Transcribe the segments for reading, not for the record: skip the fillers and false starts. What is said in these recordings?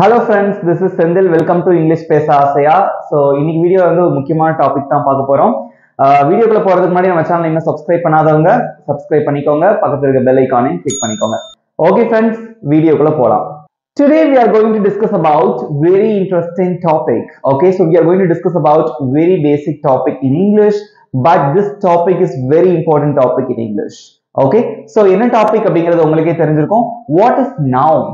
Hello friends, this is Sendil. Welcome to English Pesa Asaya. So இன்னைக்கு video வந்து ஒரு முக்கியமான டாபிக் தான் பார்க்க போறோம். வீடியோக்குள்ள போறதுக்கு முன்னாடி நம்ம சேனலை இன்னும் சப்ஸ்கிரைப் பண்ணாதவங்க சப்ஸ்கிரைப் பண்ணிக்கோங்க, பக்கத்துல இருக்க பெல் ஐகானையும் கிளிக் பண்ணிக்கோங்க. Okay friends, வீடியோக்குள்ள போலாம். Today we are going to discuss about very interesting topic. Okay, so we are going to discuss about very basic topic in English, but this topic is very important topic in English. Okay, so என்ன topic அப்படிங்கிறது உங்களுக்கே தெரிஞ்சிருக்கும். What is noun?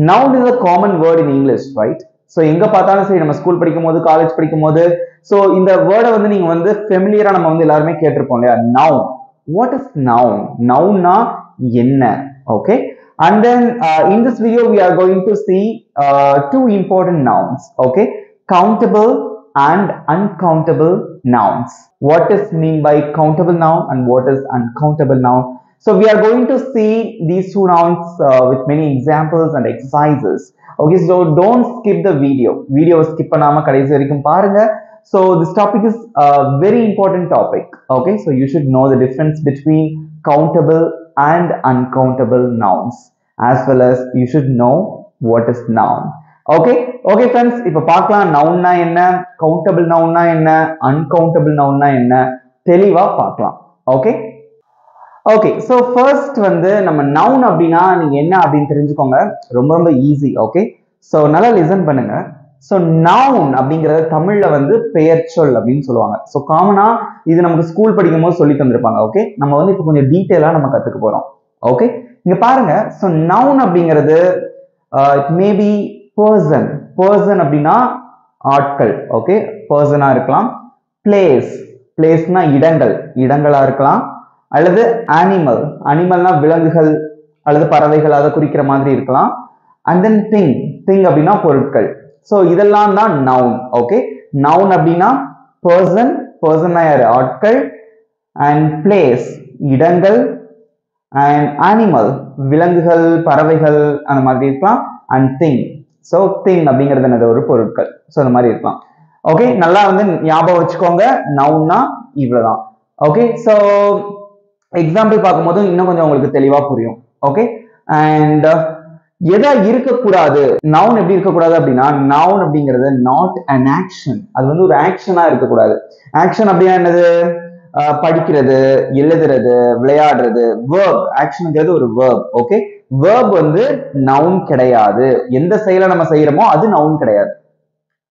Noun is a common word in English, right? So எங்க பார்த்தாலும் சரி, நம்ம school படிக்கும்போது college படிக்கும்போது so இந்த வேர்டை வந்து நீங்க வந்து ஃபெமிலியரா நம்ம வந்து எல்லாருமே கேட்டிருப்போம் இல்லையா? Noun. What is noun? Noun-னா என்ன? Okay, and then in this video we are going to see two important nouns. Okay, countable and uncountable nouns. What is mean by countable noun and what is uncountable noun? So we are going to see these two nouns with many examples and exercises. Okay, so don't skip the video. Video skip பண்ணாம கடைசி வரைக்கும் பாருங்க. So this topic is a very important topic. Okay, so you should know the difference between countable and uncountable nouns, as well as you should know what is noun. Okay, okay friends, இப்ப பார்க்கலாம் noun-னா என்ன, countable noun-னா என்ன, uncountable noun-னா என்ன, தெளிவா பார்க்கலாம். Okay. Okay, so first வந்து நம்ம noun அப்படின்னா நீங்க என்ன அப்படின்னு தெரிஞ்சுக்கோங்க. ரொம்ப ரொம்ப ஈஸி. ஓகே, ஸோ நல்லா லிசன் பண்ணுங்க. ஸோ நவுன் அப்படிங்கிறது தமிழ்ல வந்து பெயர்ச்சொல் அப்படின்னு சொல்லுவாங்க. ஸோ காமனா இது நமக்கு ஸ்கூல் படிக்கும் போது சொல்லி தந்திருப்பாங்க. ஓகே, நம்ம வந்து இப்போ கொஞ்சம் டீட்டெயிலா நம்ம கத்துக்க போறோம். ஓகே, இங்க பாருங்க. ஸோ நவுன் அப்படிங்கிறது இட் மேபி பர்சன். பர்சன் அப்படின்னா ஆட்கள். ஓகே, பர்சனா இருக்கலாம். பிளேஸ், பிளேஸ்னா இடங்கள், இடங்களா இருக்கலாம். அல்லது அனிமல், அனிமல்னா விலங்குகள் அல்லது பறவைகள், அதை குறிக்கிற மாதிரி இருக்கலாம். அண்ட் தென் திங், திங் அப்படின்னா பொருட்கள். ஸோ இதெல்லாம் தான் நவுன். ஓகே, நவுன் அப்படின்னா பர்சன், பர்சன்னா யாரு ஆட்கள், அண்ட் பிளேஸ் இடங்கள், அண்ட் அனிமல் விலங்குகள் பறவைகள் அந்த மாதிரி இருக்கலாம். அண்ட் திங், ஸோ திங் அப்படிங்கிறது என்னது ஒரு பொருட்கள். ஸோ அந்த மாதிரி இருக்கலாம். ஓகே, நல்லா வந்து ஞாபகம் வச்சுக்கோங்க, நவுன்னா இவ்வளவுதான். ஓகே, ஸோ எக்ஸாம்பிள் பார்க்கும்போது இன்னும் கொஞ்சம் உங்களுக்கு தெளிவா புரியும். ஓகே, அண்ட் எதா இருக்கக்கூடாது, நவுன் எப்படி இருக்கக்கூடாது அப்படின்னா, நவுன் அப்படிங்கிறது நாட் அன் ஆக்ஷன். அது வந்து ஒரு ஆக்ஷனா இருக்கக்கூடாது. ஆக்ஷன் அப்படின்னா என்னது? படிக்கிறது, எழுதுறது, விளையாடுறது. வேர்ப், ஆக்ஷனுங்கிறது ஒரு வேர்ப். ஓகே, வேர்ப் வந்து நவுன் கிடையாது. எந்த செயலை நம்ம செய்யறோமோ அது நவுன் கிடையாது.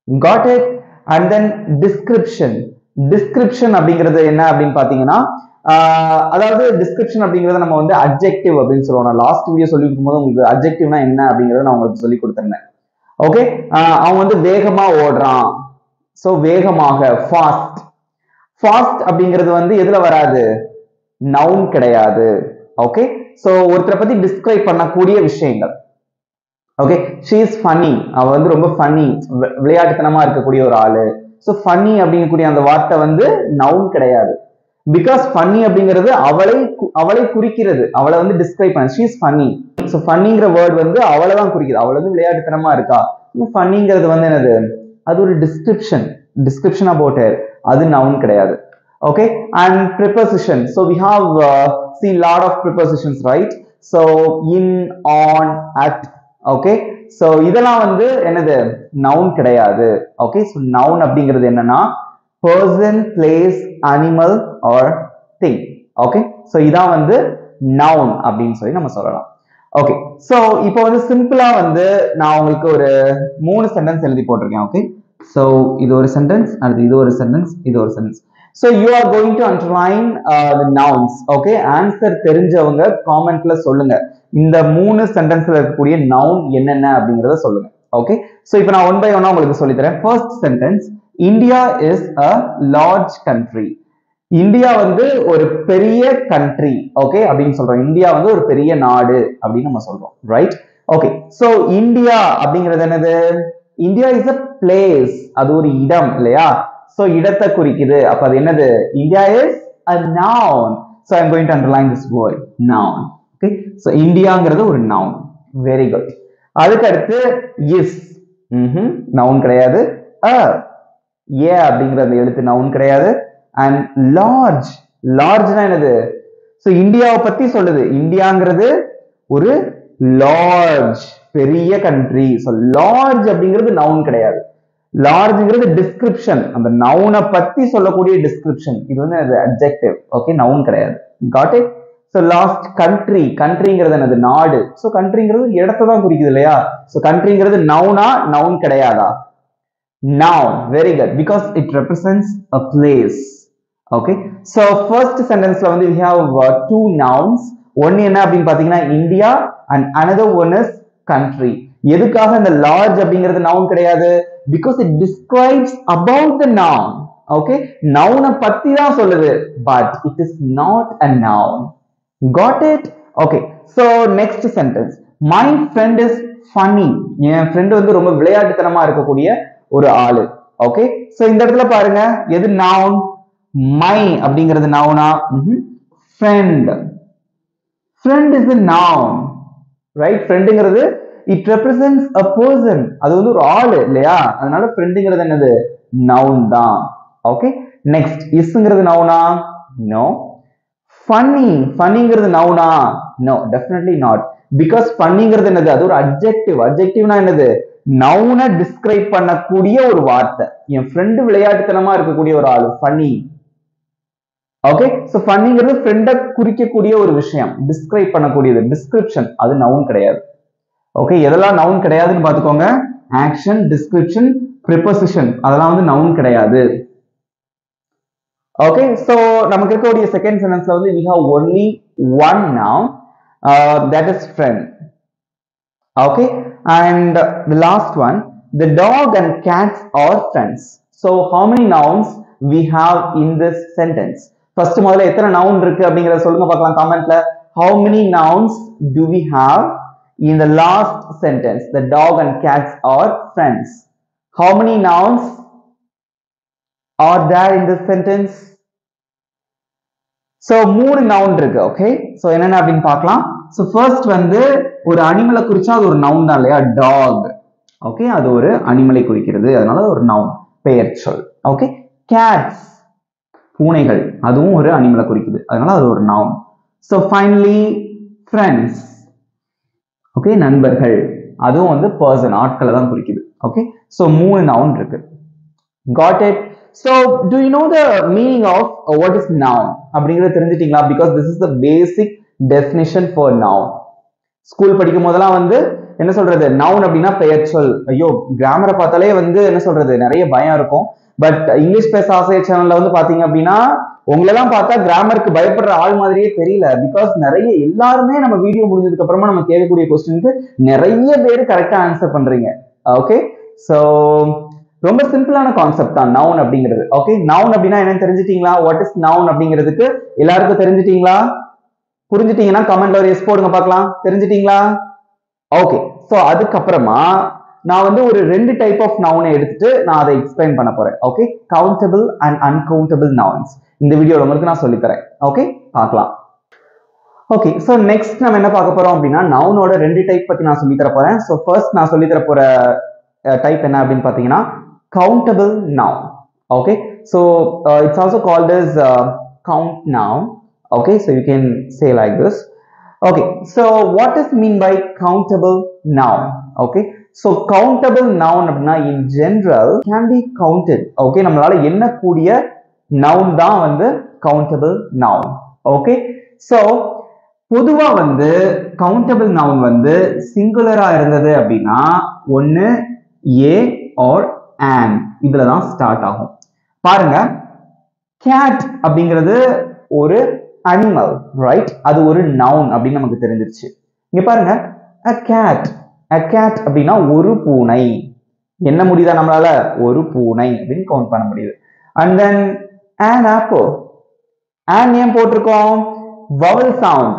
Got it? And then description. Description அப்படிங்கிறது என்ன அப்படின்னு பாத்தீங்கன்னா, அதாவது டிஸ்கிரிப்ஷன் அப்படிங்கறத நம்ம வந்து அட்ஜெக்டிவ் அப்படின்னு சொல்லுவோம். லாஸ்ட் வீடியோ சொல்லி இருக்கும்போது உங்களுக்கு அட்ஜெக்டிவ்னா என்ன அப்படிங்கறத நான் உங்களுக்கு சொல்லி கொடுத்திருந்தேன். ஓகே, அவன் வந்து வேகமா ஓடுறான். சோ வேகமாக, ஃபாஸ்ட். ஃபாஸ்ட் அப்படிங்கிறது வந்து எதுல வராது? நவுன் கிடையாது. ஓகே, சோ ஒருத்தரை பத்தி டிஸ்கிரைப் பண்ணக்கூடிய விஷயங்கள். ஓகே, she is funny, அவ வந்து ரொம்ப ஃபன்னி, விளையாட்டுத்தனமா இருக்கக்கூடிய ஒரு ஆளு. சோ ஃபன்னி அப்படிங்கக்கூடிய அந்த வார்த்தை வந்து நவுன் கிடையாது. பிகாஸ் ஃபன்னி அப்படிங்கிறது அவளை குறிக்கிறது, அவளை வந்து டிஸ்கிரைப் பண்ண. she is funny. ஸோ ஃபன்னிங்கிற வேர்ட் வந்து அவளை தான் குறிக்குது. அவள் வந்து விளையாட்டுத்தனமா இருக்கா. ஃபன்னிங்கிறது வந்து என்னது? அது ஒரு டிஸ்கிரிப்ஷன், டிஸ்கிரிப்ஷன் அபவுட் ஹர். அது நவுன் கிடையாது. Okay, and preposition. So we have see lot of prepositions, right? so in, on, at. Okay, so இதெல்லாம் வந்து என்னது? நவுன் கிடையாது. ஓகே, ஸோ நவுன் அப்படிங்கிறது என்னன்னா person, place, animal or thing. Okay, so இதான் வந்து noun அப்படின்னு சொல்லி நம்ம சொல்லலாம். ஓகே, so இப்போ வந்து சிம்பிளா வந்து நான் உங்களுக்கு ஒரு 3 சென்டென்ஸ் எழுதி போட்டிருக்கேன். ஓகே, so இது ஒரு சென்டென்ஸ், அடுத்து இது ஒரு சென்டென்ஸ், இது ஒரு sentence. so you are going to underline the nouns. okay, answer தெரிஞ்சவங்க காமெண்ட்ல சொல்லுங்க, இந்த 3 சென்டென்ஸ்ல இருக்கக்கூடிய நவுன் என்னென்ன அப்படிங்கறத சொல்லுங்க. ஓகே, so இப்போ நான் ஒன் பை ஒன்னா உங்களுக்கு சொல்லி தரேன். First sentence, India is a large country. India வந்து ஒரு பெரிய கண்ட்ரி. ஓகே, அப்படின்னு சொல்றோம். இந்தியா வந்து ஒரு பெரிய நாடு அப்படின்னு நம்ம சொல்றோம். ரைட்? ஓகே, சோ இந்தியா அப்படிங்கிறது என்னது? இந்தியா இஸ் அ பிளேஸ், அது ஒரு இடம் இல்லையா? சோ இடத்தை குறிக்குது. அப்ப அது என்னது? India is a noun. So I am going to underline this word, noun. Okay, so இந்தியாங்கிறது ஒரு நவுன். Very good. அதுக்கு அடுத்து இஸ், நவுன் கிடையாது. ஏ அப்படிங்கிற அந்த எழுத்து நவுன் கிடையாது. அண்ட் லார்ஜ், லார்ஜ்னா என்னது? சோ இந்தியாவை பத்தி சொல்லுது. இந்தியாங்கிறது ஒரு லார்ஜ் பெரிய கண்ட்ரி. ஸோ லார்ஜ் அப்படிங்கிறது நவுன் கிடையாது. லார்ஜ்ங்கிறது டிஸ்கிரிப்ஷன், அந்த நவுனை பத்தி சொல்லக்கூடிய டிஸ்கிரிப்ஷன். இது வந்து அது அட்ஜெக்டிவ். ஓகே, நவுன் கிடையாது. Got it? So last country, கண்ட்ரிங்கிறது என்னது? நாடு. ஸோ கண்ட்ரிங்கிறது இடத்தை தான் குறிக்குது இல்லையா? ஸோ கண்ட்ரிங்கிறது நவுனா? நவுன் கிடையாதா? Noun. Very good, because it represents a place. Okay, so first sentence la வந்து we have two nouns. One என்ன அப்படினு பாத்தீங்கன்னா India and another one is country. எதுக்காக இந்த large அப்படிங்கிறது noun கிடையாது? Because it describes about the noun. Okay, noun பத்தி தான் சொல்லுது, but it is not a noun. Got it? Okay, so next sentence. My friend is funny. N friend வந்து ரொம்ப விளையாட்டுத்தனமா இருக்கக்கூடிய ஒரு ஆளு. ஓகே, சோ இந்த இடத்துல பாருங்க, எது நவுன்? மை அப்படிங்கிறது நவுனா? friend. friend is a noun, right? friendங்கிறது it represents a person. அது வந்து ஒரு ஆளு இல்லையா? அதனால friendங்கிறது என்னது? நவுன் தான். ஓகே, நெக்ஸ்ட் isங்கிறது நவுனா? நோ. funny, funnyங்கிறது நவுனா? நோ, definitely not, because funnyங்கிறது என்னது? அது ஒரு adjective. adjectiveனா என்னது? நவுனை டிஸ்கிரைப் பண்ணக்கூடிய ஒரு வார்த்தை. என் ஃப்ரெண்டு விளையாட்டுத்தனமா இருக்கக்கூடிய ஒரு ஆளு ஃபன்னி. ஓகே, சோ ஃபன்னிங்கிறது ஃப்ரெண்டை குறிக்கக்கூடிய ஒரு விஷயம், டிஸ்கிரைப் பண்ணக்கூடியது, டிஸ்கிரிப்ஷன். அது நவுன் கிடையாது. ஓகே, எதெல்லாம் நவுன் கிடையாதுன்னு பாத்துக்கோங்க. ஆக்ஷன், டிஸ்கிரிப்ஷன், ப்ரிபோசிஷன், அதெல்லாம் வந்து நவுன் கிடையாது. ஓகே, சோ நமக்கு இருக்கக்கூடிய செகண்ட் சென்டென்ஸ்ல வந்து we have only one noun, that is friend. Okay, and the last one, the dog and cats are friends. So how many nouns we have in this sentence? First முதல்ல எத்தனை noun இருக்கு அப்படிங்கறத சொல்லுங்க பார்க்கலாம் கமெண்ட்ல. How many nouns do we have in the last sentence? The dog and cats are friends. How many nouns are there in this sentence? So மூணு noun இருக்கு. Okay, so என்னென்ன அப்படின்னு பார்க்கலாம். So first வந்து ஒரு அனிமலை குறிச்சா அது ஒரு நவுன் தான் இல்லையா? டாக். ஓகே, அது ஒரு அனிமலை குறிக்கிறது, அதனால ஒரு நவுன், பெயர் சொல். ஓகே, கேட்ஸ், பூனைகள், அதுவும் ஒரு அனிமலை குறிக்குது, அதனால அது ஒரு noun. So finally friends. Okay, நண்பர்கள், அதுவும் வந்து பர்சன், ஆட்களை தான் குறிக்குது. ஓகே, ஸோ மூணு நவுன் இருக்கு. Got it? So do you know the meaning of what is noun அப்படிங்கறது தெரிஞ்சிட்டீங்களா? Because this is the basic definition for noun. School படிக்கும் போதெல்லாம் வந்து என்ன சொல்றது, நவுன் அப்படின்னா பெயர் சொல். ஐயோ, கிராமரை பார்த்தாலே வந்து என்ன சொல்றது, நிறைய பயம் இருக்கும். பட் இங்கிலீஷ் பேச ஆசிரியர் சேனல்ல வந்து பாத்தீங்க அப்படின்னா உங்களெல்லாம் பார்த்தா கிராமருக்கு பயப்படுற ஆள் மாதிரியே தெரியல. பிகாஸ் நிறைய எல்லாருமே நம்ம வீடியோ முடிஞ்சதுக்கு அப்புறமா நம்ம கேட்கக்கூடிய கொஸ்டினுக்கு நிறைய பேர் கரெக்டா ஆன்சர் பண்றீங்க. ஓகே, சோ ரொம்ப சிம்பிளான கான்செப்ட் தான் நவுன் அப்படிங்கிறது. ஓகே, நவுன் அப்படின்னா என்னன்னு தெரிஞ்சிட்டீங்களா? வாட் இஸ் நவுன் அப்படிங்கிறதுக்கு எல்லாருக்கும் தெரிஞ்சிட்டீங்களா? புரிஞ்சிட்டீங்கன்னா கமெண்ட்ல ஒரு எஸ் போடுங்க பார்க்கலாம். தெரிஞ்சிட்டீங்களா? ஓகே, சோ அதுக்கப்புறமா நான் வந்து ஒரு ரெண்டு டைப் ஆஃப் நவுனை எடுத்துட்டு நான் அதை எக்ஸ்பிளைன் பண்ண போறேன். Okay, countable and uncountable nouns இந்த வீடியோல உங்களுக்கு நான் சொல்லி தரேன். ஓகே, பார்க்கலாம். ஓகே, சோ நெக்ஸ்ட் நம்ம என்ன பார்க்க போறோம் அப்படின்னா நவுனோட ரெண்டு டைப் பத்தி நான் சொல்லி தர போறேன். சோ ஃபர்ஸ்ட் நான் சொல்லி தர போற டைப் என்ன அப்படின்னு பாத்தீங்கன்னா countable noun. Okay, so it's also called as count noun. Okay, so you can say like this. Okay, so what is mean by countable noun? Okay, so countable noun அப்படினா in general can be counted. Okay, நம்மளால எண்ணக்கூடிய noun தான் வந்து countable noun. Okay, so பொதுவா வந்து countable noun வந்து சிங்குலரா இருந்தது அப்படின்னா ஒன்னு a or and இதுல தான் ஸ்டார்ட் ஆகும். பாருங்க, cat அப்படிங்கிறது ஒரு அனிமல், ரைட்? அது ஒரு நவுன் அப்படின்னு நமக்கு தெரிஞ்சிருச்சு. இங்க பாருங்க, a cat அப்படின்னா ஒரு பூனை. என்ன முடியுதா நம்மளால? ஒரு பூனை அப்படின்னு கவுண்ட் பண்ண முடியுது. and then an apple, and ஏன் போட்டிருக்கோம்? vowel sound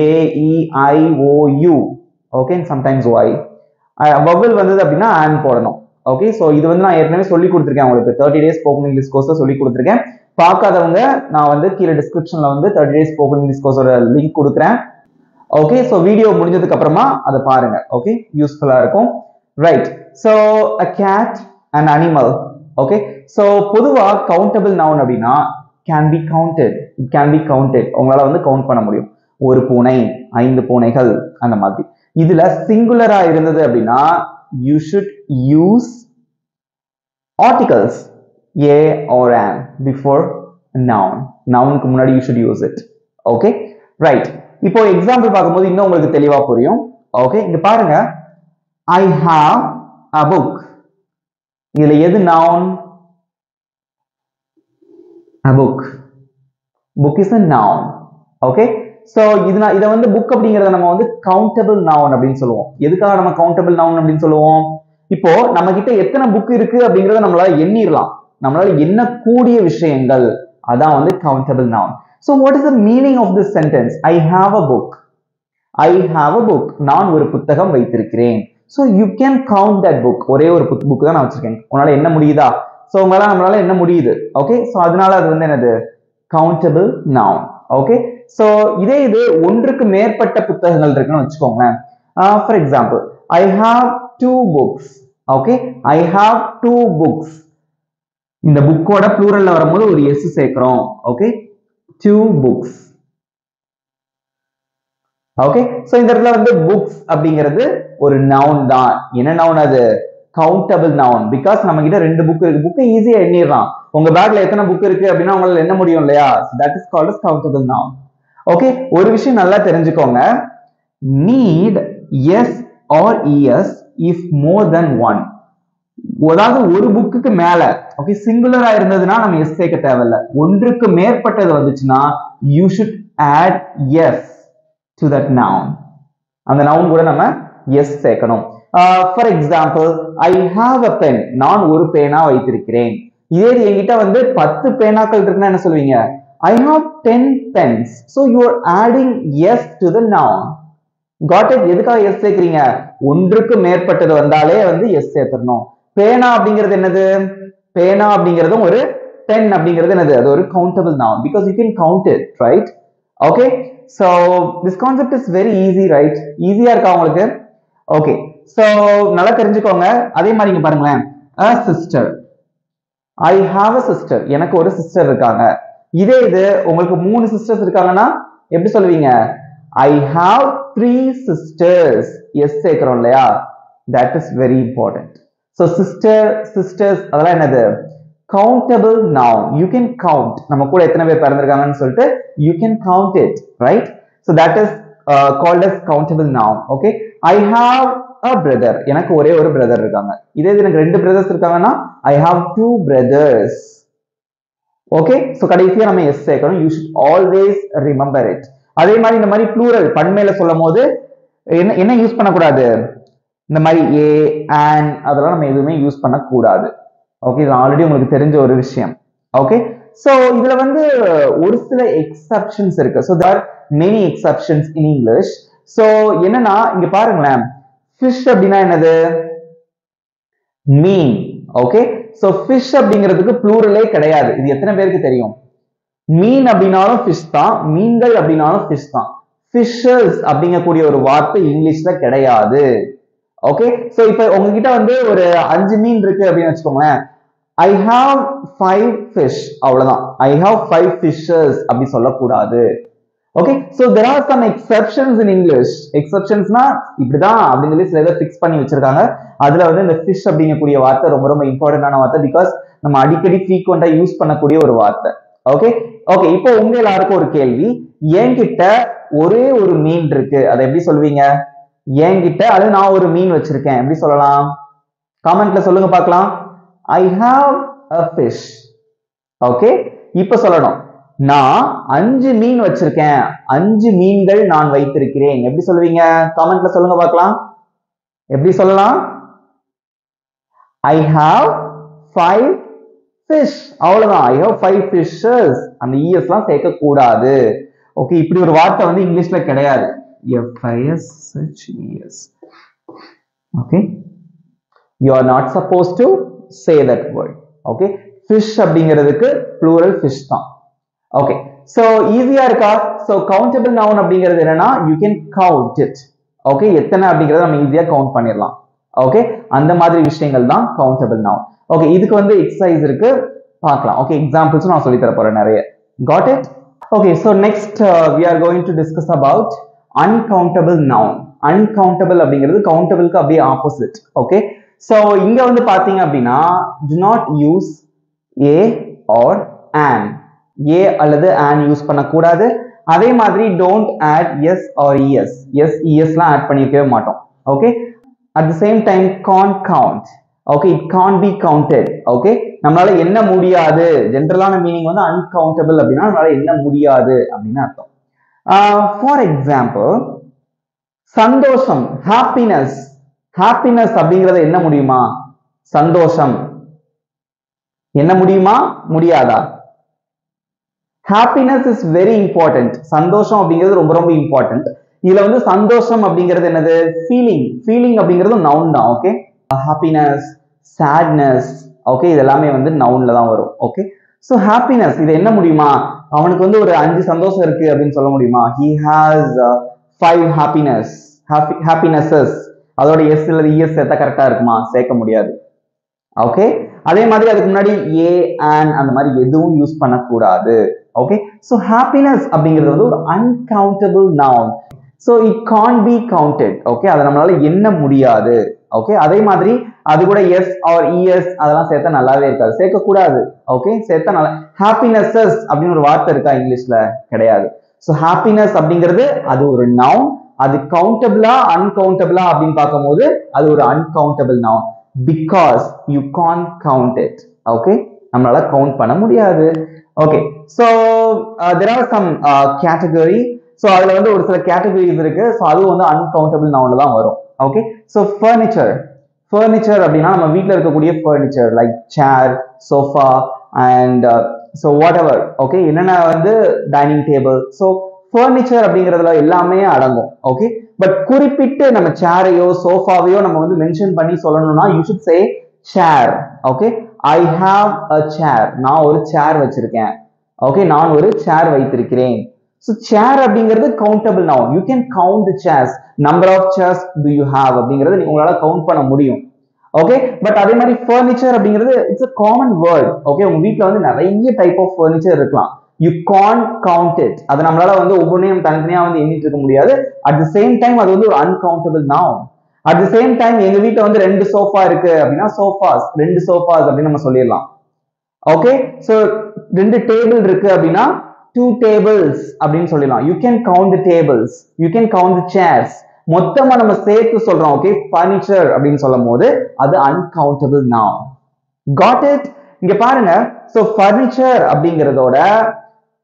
a e i o u. okay, and sometimes y. vowel வந்தது அப்படின்னா and போடணும். ஓகே, சோ இது வந்து நான் ஏற்கனவே சொல்லி கொடுத்துருக்கேன் உங்களுக்கு 30 days ஸ்போக்கன் இங்கிலீஷ் கோர்ஸ் சொல்லி கொடுத்துருக்கேன். பார்க்காதவங்க நான் வந்து கீழே டிஸ்கிரிப்ஷன்ல வந்து 30 days ஸ்போக்கன் இங்கிலீஷ் கோர்ஸோட லிங்க் கொடுக்குறேன். ஓகே, சோ வீடியோ முடிஞ்சதுக்கு அப்புறமா அதை பாருங்க. ஓகே, யூஸ்ஃபுல்லா இருக்கும். Right, so a cat an animal. Okay, so பொதுவா கவுண்டபிள் நவுன் அப்படின்னா can be counted. it can be counted. உங்களால வந்து கவுண்ட் பண்ண முடியும். ஒரு பூனை, 5 பூனைகள், அந்த மாதிரி. இதுல சிங்குலரா இருந்தது அப்படின்னா you should use articles a or an before noun. Nounக்கு முன்னாடி you should use it. Okay, right. இப்போ எக்ஸாம்பிள் பார்க்கும்போது இன்னும் உங்களுக்கு தெளிவா புரியும். ஓகே, இங்க பாருங்க, I have a book. இதுல எது noun? A book. Book is a noun. Okay, so இத வந்து book அப்படிங்கறத நம்ம வந்து countable noun அப்படின்னு சொல்லுவோம். எதுக்காக நம்ம countable noun அப்படின்னு சொல்லுவோம்? இப்போ நம்ம கிட்ட எத்தனை புக் இருக்கு அப்படிங்கறத நம்மளால எண்ணிரலாம். நம்மளால எண்ணக்கூடிய விஷயங்கள் அதான் வந்து countable noun. So what is the meaning of this sentence? I have a book. I have a book. நான் ஒரு புத்தகம் வைத்திருக்கிறேன். So you can count that book. ஒரே ஒரு புக் தான் நான் வச்சிருக்கேன். உங்களால என்ன முடியுதா? So நம்மளால என்ன முடியுது? ஓகே, so அதனால அது வந்து என்னது? countable noun. ஓகே, so இதே இது ஒன்றுக்கு மேற்பட்ட புத்தகங்கள் இருக்குன்னு வச்சுக்கோங்களேன். For example, I have 2 books. Okay, I have 2 books. இந்த புக்கோட ப்ளூரல்ல வரும்போது ஒரு s சேர்க்கிறோம். Okay, 2 books. ஓகே, சோ இந்த இடத்துல வந்து books அப்படிங்கிறது ஒரு noun தான். என்ன noun அது? countable noun. because நம்ம கிட்ட 2 புக் இருக்கு. புக்கை ஈஸியா எண்ணிரலாம். உங்க பேக்ல எத்தனை புக் இருக்கு அப்படின்னா உங்களால எண்ண முடியும் இல்லையா? that is called as countable noun. Okay, ஒரு விஷயம் நல்லா தெரிஞ்சுக்கோங்க. need yes or es if more than one. அதாவது ஒரு புக்குக்கு மேல, ஓகே, சிங்குலரா இருந்ததுன்னா நம்ம எஸ் சேர்க்க தேவையில்ல. ஒன்றுக்கு மேற்பட்டது வந்துச்சுன்னா you should add yes to that noun. அந்த noun கூட நம்ம yes சேர்க்கணும். For example, I have a pen. நான் ஒரு பேனா வைத்திருக்கிறேன். இதே என்கிட்ட வந்து 10 பேனாக்கள் இருக்குன்னா என்ன சொல்வீங்க? I have 10 pens. So you are adding yes to the noun. Got it? எதுக்காக yes சேர்க்கிறீங்க? ஒன்றுக்கு மேற்பட்டது வந்தாலே வந்து yes சேர்த்தறணும். பேனா அப்படிங்கிறது என்னது? பேனா அப்படிங்கிறதும் ஒரு pen அப்படிங்கிறது என்னது? அது ஒரு countable noun because you can count it, right? Okay, so this concept is very easy, right? ஈஸியா இருக்கா உங்களுக்கு? Okay, so நல்லா தெரிஞ்சுக்கோங்க. அதே மாதிரி இங்க பாருங்களேன், a sister. I have a sister. எனக்கு ஒரு சிஸ்டர் இருக்காங்க. இதே இது உங்களுக்கு 3 சிஸ்டர்ஸ் இருக்காங்கன்னா எப்படி சொல்லுவீங்க? I have 3 sisters. yes சேர்க்கிறோம் இல்லையா? that is very important. so sisters அதெல்லாம் என்னது? countable noun. you can count. நம்ம கூட எத்தனை பேர் பிறந்திருக்காங்கன்னு சொல்லிட்டு you can count it, right? so that is called as countable noun. okay, I have a brother. எனக்கு ஒரே ஒரு பிரதர் இருக்காங்க. இதே எனக்கு 2 பிரதர்ஸ் இருக்காங்கன்னா I have 2 brothers. okay, so கடைசியா நம்ம yes சேர்க்கணும். you should always remember it. அதே மாதிரி இந்த மாதிரி plural பன்மையில சொல்லும்போது என்ன யூஸ் பண்ணக்கூடாது? இந்த மாதிரி a and அதெல்லாம் நம்ம எதுவுமே யூஸ் பண்ணக்கூடாது. ஓகே, இது ஆல்ரெடி உங்களுக்கு தெரிஞ்ச ஒரு விஷயம். ஓகே, so இதுல வந்து ஒரு சில எக்ஸெப்ஷன்ஸ் இருக்கு. so there are many exceptions in English. so என்னன்னா இங்க பாருங்களேன், fish அப்படின்னா என்னது? மீன். ஓகே, so fish அப்படிங்கிறதுக்கு ப்ளூரலே கிடையாது. இது எத்தனை பேருக்கு தெரியும்? மீன் அப்படின்னாலும் fish தான், மீன்கள் அப்படின்னாலும் fish தான். fishes அப்படிங்கக்கூடிய ஒரு வார்த்தை இங்கிலீஷ்ல கிடையாது. ஓகே, சோ இப்போ உங்ககிட்ட வந்து ஒரு 5 மீன் இருக்கு அப்படின்னு வச்சுக்கோங்களேன். I have 5 fish. அவ்வளவுதான். I have 5 fishes அப்படி சொல்லக்கூடாது. Okay, so there are some exceptions in English. exceptionsனா இப்படிதான் அப்படின்னு சொல்லி சில இதை ஃபிக்ஸ் பண்ணி வச்சிருக்காங்க. அதுல வந்து இந்த fish அப்படிங்கக்கூடிய வார்த்தை ரொம்ப ரொம்ப இம்பார்ட்டன்டான வார்த்தை. பிகாஸ் நம்ம அடிக்கடி ஃப்ரீக்வெண்டா யூஸ் பண்ணக்கூடிய ஒரு வார்த்தை. ஓகே ஓகே, இப்போ உங்க எல்லாருக்கும் ஒரு கேள்வி. என்கிட்ட ஒரே ஒரு மீன் இருக்கு, அதை எப்படி சொல்வீங்க? என்கிட்ட அது நான் ஒரு மீன் வச்சிருக்கேன், எப்படி சொல்லலாம்? காமெண்ட்ல சொல்லுங்க பார்க்கலாம். I have a fish. Okay, இப்ப சொல்லணும், நான் 5 மீன் வச்சிருக்கேன், 5 மீன்கள் நான் வைத்திருக்கிறேன், எப்படி சொல்லுவீங்க? காமெண்ட்ல சொல்லுங்க பார்க்கலாம். எப்படி சொல்லலாம்? I have 5 fish. அவ்வளவுதான். I have 5 fishes. அந்த es எல்லாம் சேர்க்க கூடாது. ஓகே, இப்படி ஒரு வார்த்தை வந்து இங்கிலீஷ்ல கிடையாது. fishes. okay, you are not supposed to say that word. okay, fish அப்படிங்கிறதுக்கு plural fish தான். okay, so ஈஸியா இருக்கா? so countable noun அப்படிங்கிறது என்னன்னா you can count it. okay, எத்தனை அப்படிங்கறத நம்ம ஈஸியா கவுண்ட் பண்ணிடலாம். okay, அந்த மாதிரி விஷயங்கள் தான் countable noun. okay, இதுக்கு வந்து எக்ஸசைஸ் இருக்கு, பார்க்கலாம். okay, examples நான் சொல்லி தர போறேன் நிறைய. got it? okay, so next we are going to discuss about uncountable noun. uncountable அப்படிங்கிறது கவுண்டபிளுக்கு அப்படியே ஆப்போசிட். ஓகே, ஸோ இங்க வந்து பாத்தீங்க அப்படின்னா do not use a or an. a அல்லது an யூஸ் பண்ணக்கூடாது. அதே மாதிரி don't add yes or es. yes esலாம் ஆட் பண்ணிக்கவே மாட்டோம். Okay, at the same time can't count. Okay, it can't be counted. Okay, நம்மளால என்ன முடியாது, ஜென்ரலான மீனிங் வந்து uncountable அப்படின்னா நம்மளால என்ன முடியாது அப்படின்னு அர்த்தம். ஃபார் எக்ஸாம்பிள் சந்தோஷம், ஹாப்பினஸ். ஹாப்பினஸ் அப்படிங்கறத என்ன முடியுமா? சந்தோஷம் என்ன முடியுமா முடியாதா? Happiness is very important. சந்தோஷம் அப்படிங்கிறது ரொம்ப ரொம்ப இம்பார்ட்டன்ட். இதுல வந்து சந்தோஷம் அப்படிங்கிறது என்னது? ஃபீலிங். ஃபீலிங் அப்படிங்கிறது நவுன் தான். ஓகே, ஹாப்பினஸ், சேட்னஸ், ஓகே, இது எல்லாமே வந்து நவுன்ல தான் வரும். ஓகே, ஸோ ஹாப்பினஸ் இது என்ன முடியுமா? அவனுக்கு வந்து ஒரு 5 சந்தோஷம் இருக்கு அப்படின்னு சொல்ல முடியுமா? he has 5 happinesses. அதோட எஸ் இல்லது இஎஸ் சேர்த்தா கரெக்டா இருக்குமா? சேர்க்க முடியாது. ஓகே, அதே மாதிரி அதுக்கு முன்னாடி ஏ அண்ட் அந்த மாதிரி எதுவும் யூஸ் பண்ணக்கூடாது. ஓகே, ஸோ ஹாப்பினஸ் அப்படிங்கிறது வந்து ஒரு uncountable noun. So it can't be counted. Okay, அதை நம்மளால எண்ண முடியாது. ஓகே, அதே மாதிரி அது கூட எஸ் ஆர் இஎஸ் அதெல்லாம் சேர்த்தா நல்லாவே இருக்காது, சேர்க்கக்கூடாது. ஓகே, சேர்த்தா நல்லா. ஹாப்பினஸஸ் அப்படின்னு ஒரு வார்த்தை இருக்கா இங்கிலீஷ்ல? கிடையாது. ஸோ ஹாப்பினஸ் அப்படிங்கிறது அது ஒரு நவுன். அது கவுண்டபிளா அன்கவுண்டபிளா அப்படின்னு பார்க்கும்போது அது ஒரு uncountable noun because you can't count it. Okay, நம்மளால கவுண்ட் பண்ண முடியாது. Okay, so there are some category. So அதுல வந்து ஒரு சில கேட்டகரிஸ் இருக்கு. ஸோ அதுவும் வந்து uncountable nounல தான் வரும். Okay, so furniture. ஃபர்னிச்சர் அப்படின்னா நம்ம வீட்டில் இருக்கக்கூடிய furniture like chair, sofa and so whatever. Okay, என்னென்ன வந்து டைனிங் டேபிள். ஸோ ஃபர்னிச்சர் அப்படிங்கிறதுல எல்லாமே அடங்கும். ஓகே, பட் குறிப்பிட்டு நம்ம சேரையோ சோஃபாவையோ நம்ம வந்து மென்ஷன் பண்ணி சொல்லணும்னா you should say chair. Okay, I have a chair. நான் ஒரு சேர் வச்சிருக்கேன். ஓகே, நான் ஒரு சேர் வைத்திருக்கிறேன். So chair அப்படிங்கிறது countable noun. You can count the chairs. Number of chairs do you have அப்படிங்கிறது உங்களால கவுண்ட் பண்ண முடியும். ஓகே, பட் அதே மாதிரி furniture அப்படிங்கிறது it's a common word. Okay, உங்க வீட்ல வந்து நிறைய டைப் ஆஃப் furniture இருக்கலாம். You can't count it. அது நம்மளால வந்து ஒவ்வொன்றையும் தனித்தனியா வந்து எண்ணிட்டு இருக்க முடியாது. At the same time அது வந்து ஒரு uncountable noun. At the same time எங்க வீட்ல வந்து 2 சோஃபா இருக்கு அப்படின்னா sofas, 2 sofas அப்படின்னு நம்ம சொல்லிடலாம். ஓகே, சோ 2 டேபிள் இருக்கு அப்படின்னா 2 tables அப்படின்னு சொல்லலாம். You can count the tables, you can count the chairs. மொத்தமா நம்ம சேர்த்து சொல்றோம். ஓகே, furniture அப்படின்னு சொல்லும்போது அது uncountable noun. Got it? இங்க பாருங்க, so furniture அப்படிங்கறதோட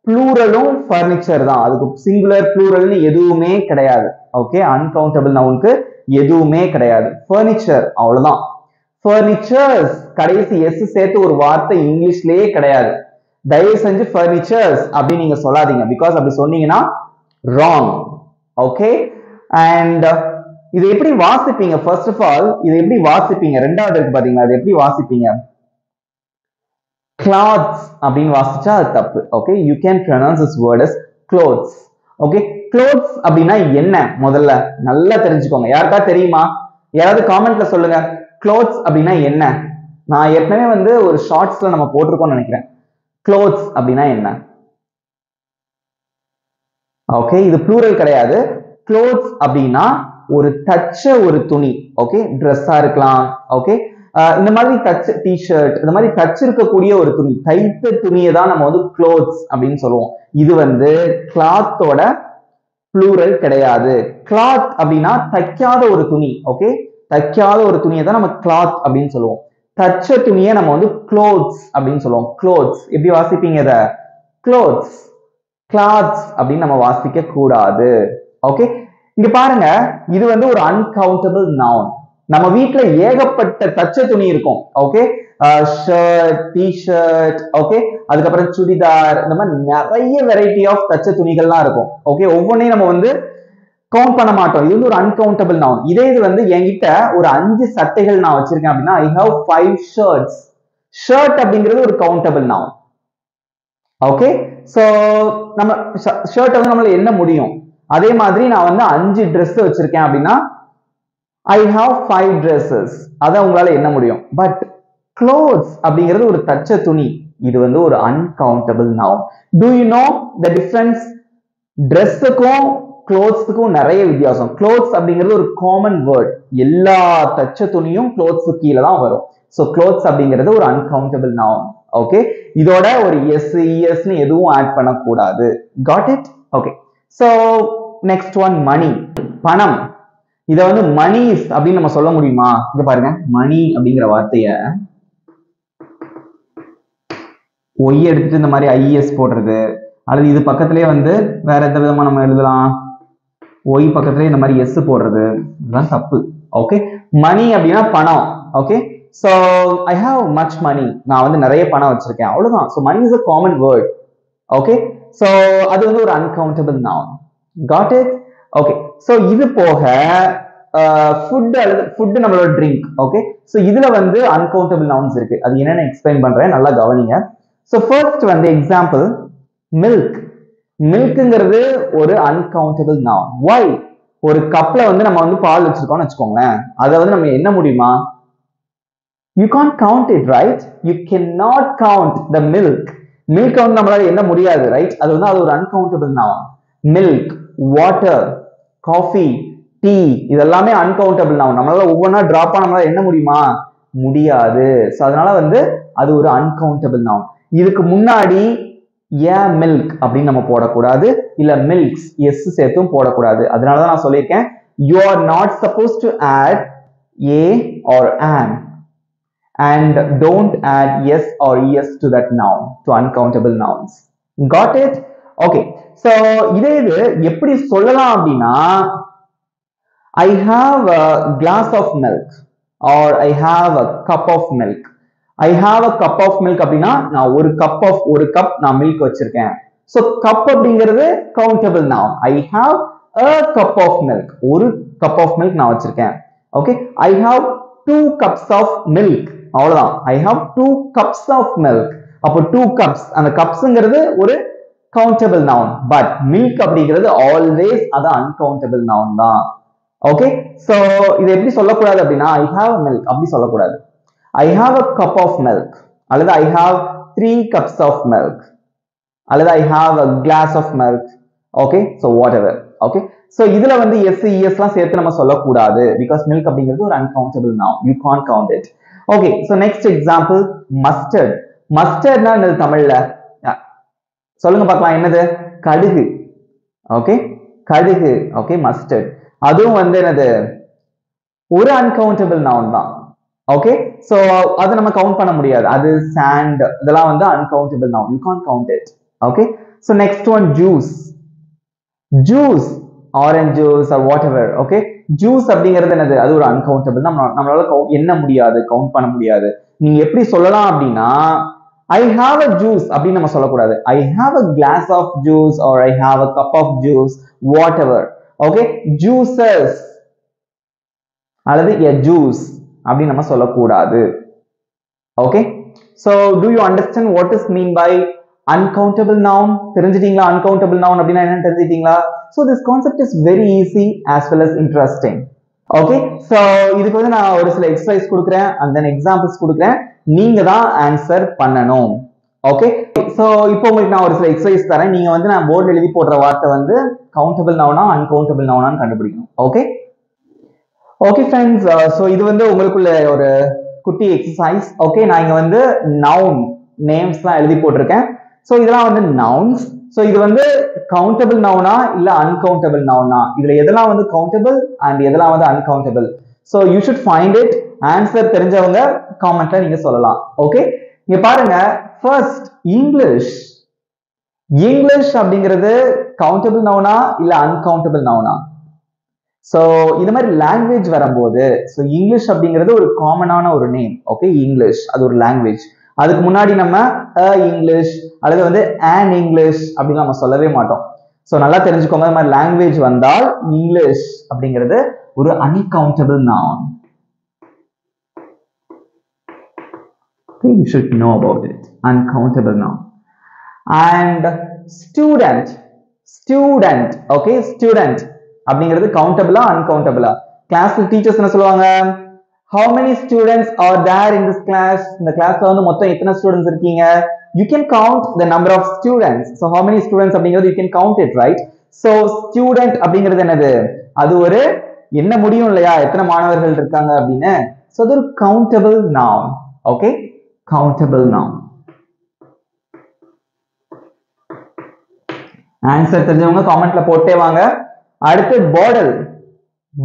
ப்ளூரலும் furniture தான். அதுக்கு சிங்குலர் ப்ளூரல்னு எதுவுமே கிடையாது. ஓகே, uncountable nounக்கு எதுவுமே கிடையாது. furniture அவ்வளவுதான். furnitures கடைசி எஸ் சேர்த்து ஒரு வார்த்தை இங்கிலீஷ்லயே கிடையாது. தயவு செஞ்சு furnitures அப்படி நீங்க சொல்லாதீங்க, பிகாஸ் அப்படி சொன்னீங்கன்னா ராங். ஓகே, அண்ட் இது எப்படி வாசிப்பீங்க? ஃபர்ஸ்ட் ஆஃப் ஆல் இது எப்படி வாசிப்பீங்க? ரெண்டாவது இருக்கு பாத்தீங்களா, அது எப்படி வாசிப்பீங்க? cloths அப்படின்னு வாசிச்சா அது தப்பு. Okay, you can pronounce this word as clothes. Okay, clothes அப்படின்னா என்ன முதல்ல நல்லா தெரிஞ்சுக்கோங்க. யாருக்கா தெரியுமா? யாராவது காமெண்ட்ல சொல்லுங்க, clothes அப்படின்னா என்ன? நான் ஏற்கனவே வந்து ஒரு ஷார்ட்ஸ்ல நம்ம போட்டிருக்கோம்னு நினைக்கிறேன். clothes அப்படின்னா என்ன? ஓகே, இது ப்ளூரல் கிடையாது. clothes அப்படின்னா ஒரு தச்ச ஒரு துணி. ஓகே, ட்ரெஸ்ஸா இருக்கலாம். ஓகே, இந்த மாதிரி தச்ச டிஷர்ட், இந்த மாதிரி தச்சிருக்கக்கூடிய ஒரு துணி, தைத்த துணியை தான் நம்ம வந்து clothes அப்படின்னு சொல்லுவோம். இது வந்து கிளாத்தோட ப்ளூரல் கிடையாது. கிளாத் அப்படின்னா தைக்காத ஒரு துணி. ஓகே, தைக்காத ஒரு துணியை தான் நம்ம கிளாத் அப்படின்னு சொல்லுவோம். தச்ச துணியை நம்ம வந்து clothes அப்படின்னு சொல்லுவோம். clothes எப்படி வாசிப்பீங்க? இத clothes, cloths அப்படின்னு நம்ம வாசிக்க கூடாது. ஓகே, இங்க பாருங்க, இது வந்து ஒரு uncountable noun. நம்ம வீட்ல ஏகப்பட்ட தச்ச துணி இருக்கும். ஓகே, ஷர்ட், டிஷர்ட், ஓகே, அதுக்கப்புறம் சுடிதார், இந்த மாதிரி நிறைய வெரைட்டி ஆஃப் தச்ச துணிகள்லாம் இருக்கும். ஓகே, ஒவ்வொன்றையும் நம்ம வந்து கவுண்ட் பண்ண மாட்டோம். இது வந்து ஒரு uncountable noun. இதே இது வந்து என்கிட்ட ஒரு 5 சட்டைகள் நான் வச்சிருக்கேன் அப்படின்னா I have 5 shirts. ஷர்ட் அப்படிங்கிறது ஒரு கவுண்டபிள் noun. ஓகே, சோ நம்ம ஷர்ட் வந்து நம்மளால என்ன முடியும்? அதே மாதிரி நான் வந்து 5 Dress வச்சிருக்கேன் அப்படின்னா I have 5 dresses. அத உங்களால என்ன முடியும்? பட் clothes அப்படிங்கிறது ஒரு தச்ச துணி. இது வந்து ஒரு uncountable noun. Do you know the difference? Dressக்கும் க்ளோத்ஸ்க்கும் நிறைய வித்தியாசம். க்ளோத்ஸ் அப்படிங்கிறது ஒரு காமன் வேர்ட், எல்லா தச்ச துணியும் க்ளோத்ஸ் கீழே தான் வரும். ஸோ க்ளோத்ஸ் அப்படிங்கிறது ஒரு அன்கவுண்டபிள் நவுன். ஓகே, இதோட ஒரு எஸ் இஎஸ்னு எதுவும் ஆட் பண்ணக்கூடாது. Got it? Okay, so next one money, பணம். இதை வந்து மணிஸ் அப்படின்னு நம்ம சொல்ல முடியுமா? இங்க பாருங்க, மணி அப்படிங்கிற வார்த்தைய ஒய் எடுத்துட்டு இந்த மாதிரி ஐஎஸ் போடுறது, அல்லது இது பக்கத்திலேயே வந்து வேற எந்த விதமா நம்ம எழுதலாம், ஒய் பக்கத்திலேயே இந்த மாதிரி எஸ் போடுறது, இதுதான் தப்பு. ஓகே, மணி அப்படின்னா பணம். Okay, so I have much money, நான் வந்து நிறைய பணம் வச்சிருக்கேன், அவ்வளவுதான். So money is a common word. Okay, so அது வந்து ஒரு uncountable noun. Got it? Okay, so இது போக ஃபுட் அல்லது ஃபுட் நம்மளோட ட்ரிங்க். ஓகே, ஸோ இதுல வந்து அன்கவுண்டபிள் நவுன்ஸ் இருக்கு. அது என்னன்னு எக்ஸ்பிளைன் பண்றேன், நல்லா கவனிங்க. ஸோ ஃபர்ஸ்ட் வந்து எக்ஸாம்பிள் மில்க். மில்க்ங்கிறது ஒரு அன்கவுண்டபிள் நவுன். வை? ஒரு கப்ல வந்து நம்ம வந்து பால் வச்சிருக்கோம்னு வச்சுக்கோங்களேன், அதை வந்து நம்ம என்ன முடியுமா? You can't count it, right? You cannot count the milk. Milk வந்து நம்மளால என்ன முடியாது, ரைட்? அது வந்து அது ஒரு uncountable noun. Milk, water, coffee, tea, இதெல்லாமே uncountable noun. நம்மளால ஒவ்வொன்றா டிராப் பண்ண நம்மளால என்ன முடியுமா? முடியாது. ஸோ அதனால வந்து அது ஒரு uncountable noun. இதுக்கு முன்னாடி ஏன் மில்க் அப்படின்னு நம்ம போடக்கூடாது, இல்ல மில்க்ஸ் எஸ் சேர்த்தும் போடக்கூடாது. அதனாலதான் நான் சொல்லியிருக்கேன், you are not supposed to add a or an, and don't add yes or es to that noun, to uncountable nouns. Got it? Okay, so இதே இது எப்படி சொல்லலாம் அப்படின்னா, I have a glass of milk or I have a cup of milk. I have a cup of milk அப்படின்னா நான் ஒரு cup நான் milk வச்சிருக்கேன். So cup அப்படிங்கிறது countable noun. I have a cup of milk, ஒரு cup of milk நான் வச்சிருக்கேன். Okay, I have 2 cups of milk, அவ்வளவுதான். I have 2 cups of milk. அப்போ 2 cups, அந்த கப்ஸ்ங்கிறது ஒரு countable noun, but milk அப்படிங்கிறது always அது uncountable noun தான். ஓகே, சோ இது எப்படி சொல்லக்கூடாது அப்படின்னா, I have a milk அப்படி சொல்லக்கூடாது. I have a cup of milk, அல்லது I have 3 cups of milk, அல்லது I have a glass of milk. Okay, so whatever. Okay, so இதுல வந்து எஸ் இஎஸ்லாம் சேர்த்து நம்ம சொல்லக்கூடாது, because milk அப்படிங்கிறது ஒரு uncountable noun. You can't count it. Okay, so next example, mustard. mustardனா என்னது தமிழ்ல? சொல்லுங்க பார்க்கலாம், என்னது? கடுகு. ஓகே, கடுகு. ஓகே, மஸ்டர்ட் அதுவும் வந்து என்னது? ஒரு uncountable noun தான். ஓகே, சோ அதை நம்ம கவுண்ட் பண்ண முடியாது. அது சாண்ட், இதெல்லாம் வந்து uncountable noun. You can't count it. Okay, so next one, juice. juice, orange juice or whatever. Okay, juice அப்படிங்கிறது என்னது? அது ஒரு uncountable. நம்மளால என்ன முடியாது, கவுண்ட் பண்ண முடியாது. நீங்க எப்படி சொல்லலாம் அப்படின்னா, I have a juice அப்படின்னு நம்ம சொல்லக்கூடாது. I have a glass of juice or I have a cup of juice, whatever. Okay, juices அல்லது a juice அப்படின்னு நம்ம சொல்லக்கூடாது. Okay, so do you understand what is mean by uncountable noun? தெரிஞ்சிட்டீங்களா? uncountable noun அப்படின்னா என்னன்னு தெரிஞ்சிட்டீங்களா? so this concept is very easy as well as interesting. Okay, so இதுக்கு வந்து நான் ஒரு சில எக்ஸசைஸ் கொடுக்குறேன் and then examples கொடுக்குறேன், நீங்க தான் ஆன்சர் பண்ணணும். ஓகே, சோ இப்போ உங்களுக்கு நான் ஒரு சில எக்ஸசைஸ் தரேன், நீங்க வந்து நான் போர்ட்ல எழுதி போடுற வார்த்தை வந்து கவுண்டபிள் நவுனா அன்கவுண்டபிள் நவுனான்னு கண்டுபிடிக்கணும். ஓகே, ஓகே ஃப்ரெண்ட்ஸ், ஸோ இது வந்து உங்களுக்குள்ள ஒரு குட்டி எக்ஸசைஸ். ஓகே, நான் இங்க வந்து நவுன் நேம்ஸ்லாம் எழுதி போட்டிருக்கேன். ஸோ இதெல்லாம் வந்து நவுன்ஸ். ஸோ இது வந்து கவுண்டபிள் நவுனா இல்ல அன்கவுண்டபிள் நவுனா, இதுல எதெல்லாம் வந்து கவுண்டபிள் அண்ட் எதெல்லாம் வந்து uncountable. So you should find it. Answer தெரிஞ்சவங்க காமெண்ட்ல நீங்க சொல்லலாம். ஓகே, இங்க பாருங்க, ஃபர்ஸ்ட் இங்கிலீஷ். இங்கிலீஷ் அப்படிங்கிறது கவுண்டபிள் நவுனா இல்ல அன்கவுண்டபிள் நவுனா? சோ இந்த மாதிரி லாங்குவேஜ் வரும்போது, சோ இங்கிலீஷ் அப்படிங்கிறது ஒரு காமனான ஒரு நேம். ஓகே, இங்கிலீஷ் அது ஒரு லாங்குவேஜ். அதுக்கு முன்னாடி நம்ம இங்கிலீஷ் அல்லது வந்து an இங்கிலீஷ் அப்படின்னு நம்ம சொல்லவே மாட்டோம். சோ நல்லா தெரிஞ்சுக்கோங்க, இந்த மாதிரி லாங்குவேஜ் வந்தால் இங்கிலீஷ் அப்படிங்கிறது ஒரு uncountable noun. Okay, you should know about it. Uncountable noun. And student. Student. Okay, student அப்படிங்கிறது கவுண்டபிளா அன்கவுண்டபிளா? கிளாஸ்ல டீச்சர்ஸ் என்ன சொல்லுவாங்க? how many students are there in this class? இந்த கிளாஸ்ல வந்து மொத்தம் எத்தனை ஸ்டூடண்ட்ஸ் இருக்கீங்க? you can count the number of students. so how many students அப்படிங்கிறது you can count it, right? So student அப்படிங்கிறது என்னது, அது ஒரு என்ன முடியும் இல்லையா, எத்தனை மாணவர்கள் இருக்காங்க அப்படின்னு. சோ அது ஒரு countable noun. Okay, countable noun. Answer தெரிஞ்சவங்க காமெண்ட்ல போட்டே வாங்க. அடுத்து bottle.